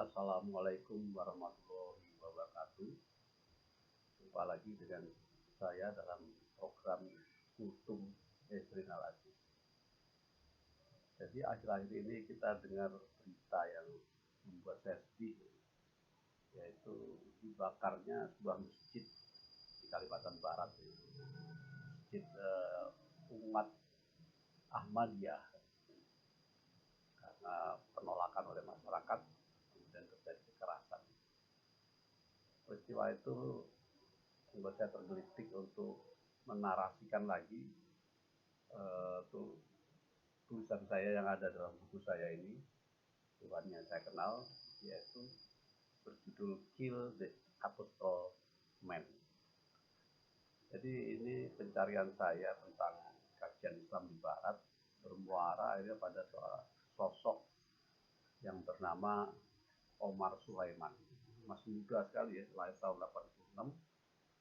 Assalamualaikum warahmatullahi wabarakatuh. Jumpa lagi dengan saya dalam program Kultum Esrinal Aziz. Jadi akhir-akhir ini kita dengar berita yang membuat saya sedih, yaitu dibakarnya sebuah masjid di Kalimantan Barat, masjid umat Ahmadiyah, karena penolakan oleh masyarakat kemudian terjadi kekerasan. Peristiwa itu membuat saya tergelitik untuk menarasikan lagi tulisan saya yang ada dalam buku saya ini, Tuhan yang saya kenal, yaitu berjudul Kill the Apostle Man. Jadi ini pencarian saya tentang kajian Islam di Barat bermuara akhirnya pada sosok yang bernama Omar Sulaiman. Masih muda sekali ya, lahir tahun 86,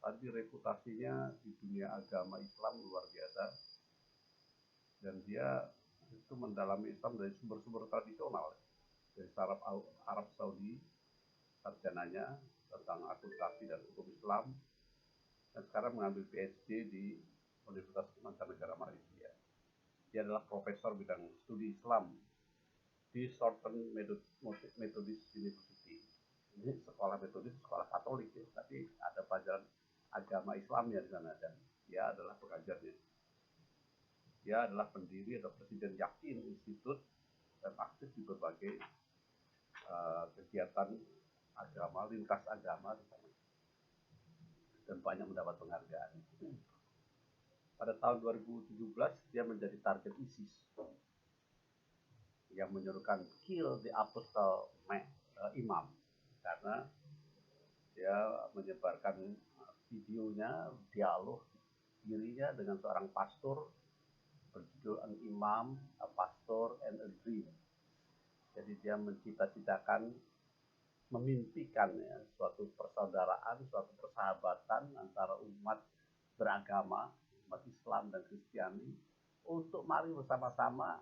tapi reputasinya di dunia agama Islam luar biasa, dan dia itu mendalami Islam dari sumber-sumber tradisional, dari Arab Saudi sarjananya tentang akuntansi dan hukum Islam, dan sekarang mengambil PhD di Universitas Mancanegara Malaysia. Dia adalah profesor bidang studi Islam di Southern Methodist University. Ini sekolah metodis, sekolah Katolik ya, tapi ada pelajaran agama Islamnya di sana, dan dia adalah pengajarnya. Dia adalah pendiri atau presiden Yakin Institute dan aktif di berbagai kegiatan agama, lintas agama di sana, dan banyak mendapat penghargaan. Pada tahun 2017 dia menjadi target ISIS yang menyerukan kill the apostle imam, karena dia menyebarkan videonya, dialog dirinya dengan seorang pastor berjudul An Imam, A Pastor and a Dream. Jadi dia mencita-citakan, memimpikan ya, suatu persaudaraan, suatu persahabatan antara umat beragama, umat Islam dan Kristiani, untuk mari bersama-sama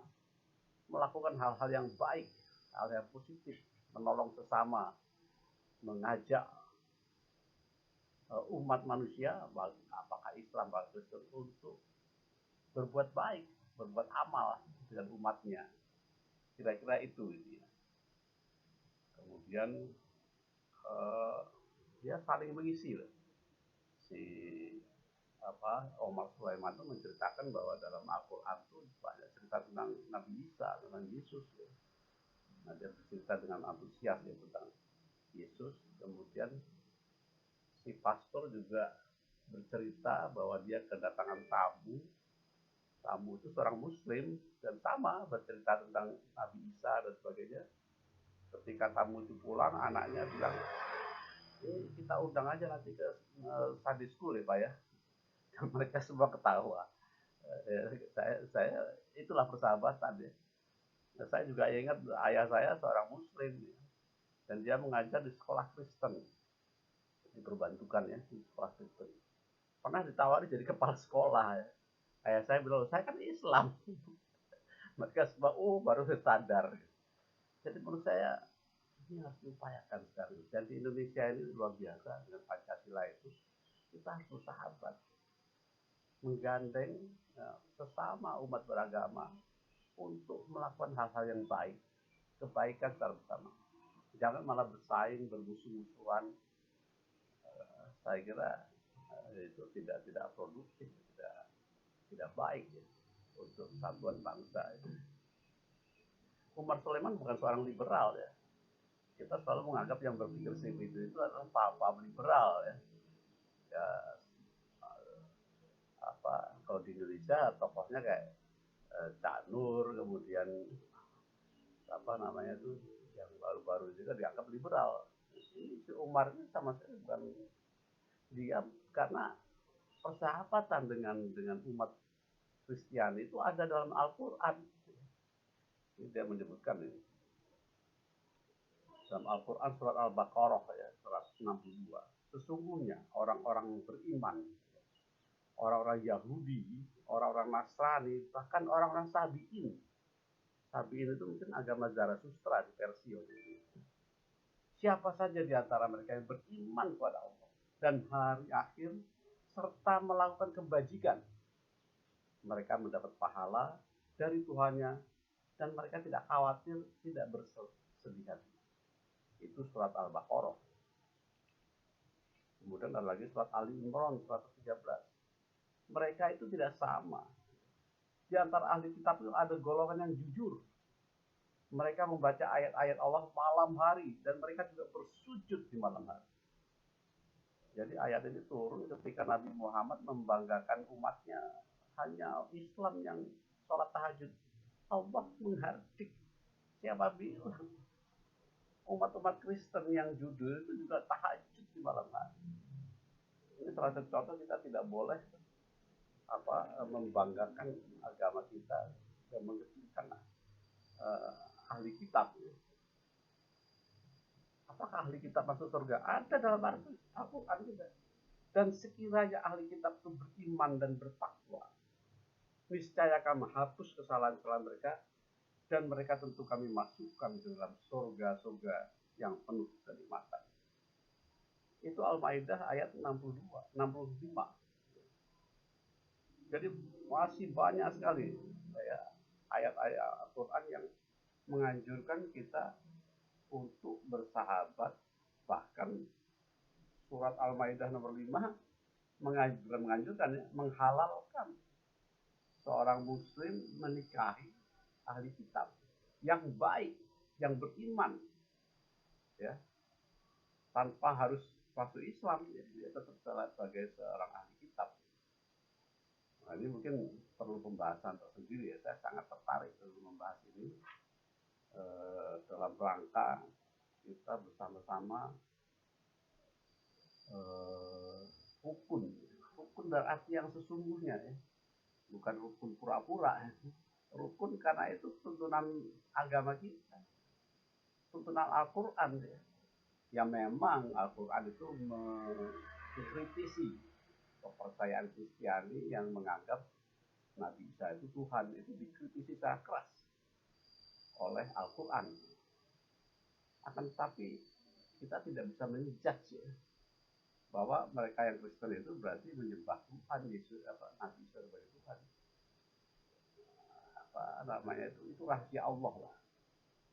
melakukan hal-hal yang baik, hal yang positif, menolong sesama, mengajak umat manusia, apakah Islam atau Kristen, untuk berbuat baik, berbuat amal dengan umatnya. Kira-kira itu ya. Kemudian dia saling mengisi loh. Si Omar Sulaiman itu menceritakan bahwa dalam Al-Quran itu banyak cerita tentang Nabi Isa, tentang Yesus ya. Nah, dia bercerita dengan antusias ya tentang Yesus. Kemudian si pastor juga bercerita bahwa dia kedatangan tamu itu seorang muslim, dan sama bercerita tentang Nabi Isa dan sebagainya. Ketika tamu itu pulang, anaknya bilang, kita undang aja nanti ke Sunday school ya Pak ya. Dan mereka semua ketawa. Saya itulah persahabatan ya. Nah, saya juga ingat ayah saya seorang muslim ya, dan dia mengajar di sekolah Kristen, diperbantukan ya di sekolah Kristen. Pernah ditawari jadi kepala sekolah ya. Ayah saya bilang, saya kan Islam. Mereka semua baru sadar. Jadi menurut saya ini harus diupayakan sekali. Dan di Indonesia ini luar biasa dengan Pancasila itu, kita harus bersahabat, menggandeng sesama umat beragama untuk melakukan hal-hal yang baik, kebaikan secara bersama. Jangan malah bersaing, bermusuh-musuhan. Saya kira itu tidak produktif, tidak baik ya, untuk kesatuan bangsa. Umar Sulaiman bukan seorang liberal ya. Kita selalu menganggap yang berpikir seperti itu adalah paham liberal ya. Ya, kalau di Indonesia tokohnya kayak Cak Nur, kemudian yang baru-baru juga dianggap liberal. Si Umar ini sama sekali bukan, dia karena persahabatan dengan umat Kristiani itu ada dalam Al-Quran. Dia menyebutkan ini dalam Al-Quran surat Al-Baqarah ya, 162. Sesungguhnya orang-orang beriman, orang-orang Yahudi, orang-orang Nasrani, bahkan orang-orang Sabi'in. Sabi'in itu mungkin agama Zarathustra di Persia. siapa saja di antara mereka yang beriman kepada Allah dan hari akhir serta melakukan kebajikan, mereka mendapat pahala dari Tuhannya dan mereka tidak khawatir, tidak bersedih hati. Itu surat Al-Baqarah. Kemudian ada lagi surat Ali Imran, surat 13. Mereka itu tidak sama. Di antara ahli kitab itu ada golongan yang jujur. Mereka membaca ayat-ayat Allah malam hari dan mereka juga bersujud di malam hari. Jadi ayat ini turun ketika Nabi Muhammad membanggakan umatnya. Hanya Islam yang sholat tahajud. Allah menghardik. Siapa bilang? Umat-umat Kristen yang judul itu juga tahajud di malam hari. Ini salah satu contoh kita tidak boleh membanggakan agama kita dan mengecilkan ahli kitab. Apakah ahli kitab masuk surga? Ada dalam Al-Quran juga. Dan sekiranya ahli kitab itu beriman dan bertakwa, niscaya kami hapus kesalahan-kesalahan mereka dan mereka tentu kami masukkan ke dalam surga-surga yang penuh kenikmatan. Itu Al-Maidah ayat 65. Jadi masih banyak sekali ayat-ayat Al-Quran yang menganjurkan kita untuk bersahabat. Bahkan surat Al-Maidah nomor 5 menganjurkan, menghalalkan seorang muslim menikahi ahli kitab yang baik, yang beriman, ya, tanpa harus masuk Islam, ya, dia tetap sebagai seorang ahli kitab. Nah, ini mungkin perlu pembahasan tersendiri, ya. Saya sangat tertarik untuk membahas ini dalam rangka kita bersama-sama rukun berarti yang sesungguhnya, ya. Bukan rukun pura-pura, ya. Rukun karena itu tuntunan agama kita, tuntunan Al-Quran, ya. Ya memang Al-Quran itu mengkritisi kepercayaan Kristiani yang menganggap Nabi Isa itu Tuhan, itu dikritisi secara keras oleh Al-Quran. Akan tetapi kita tidak bisa menjudge, ya, bahwa mereka yang Kristen itu berarti menyembah Tuhan Yesus, Nabi Isa sebagai Tuhan. Itu rahasia Allah lah.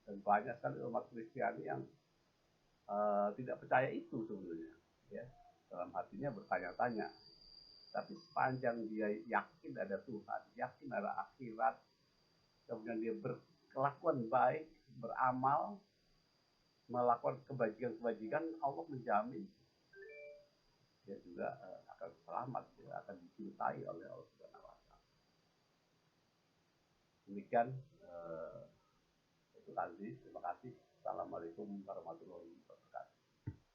Dan banyak sekali umat Kristiani yang tidak percaya itu sebenarnya, ya. Dalam hatinya bertanya-tanya. Tapi sepanjang dia yakin ada Tuhan, yakin ada akhirat, kemudian dia berkelakuan baik, beramal, melakukan kebajikan-kebajikan, Allah menjamin dia juga akan selamat, dia akan dicintai oleh Allah Subhanahu wa Ta'ala. Demikian itu tadi. Terima kasih. Assalamualaikum warahmatullahi wabarakatuh.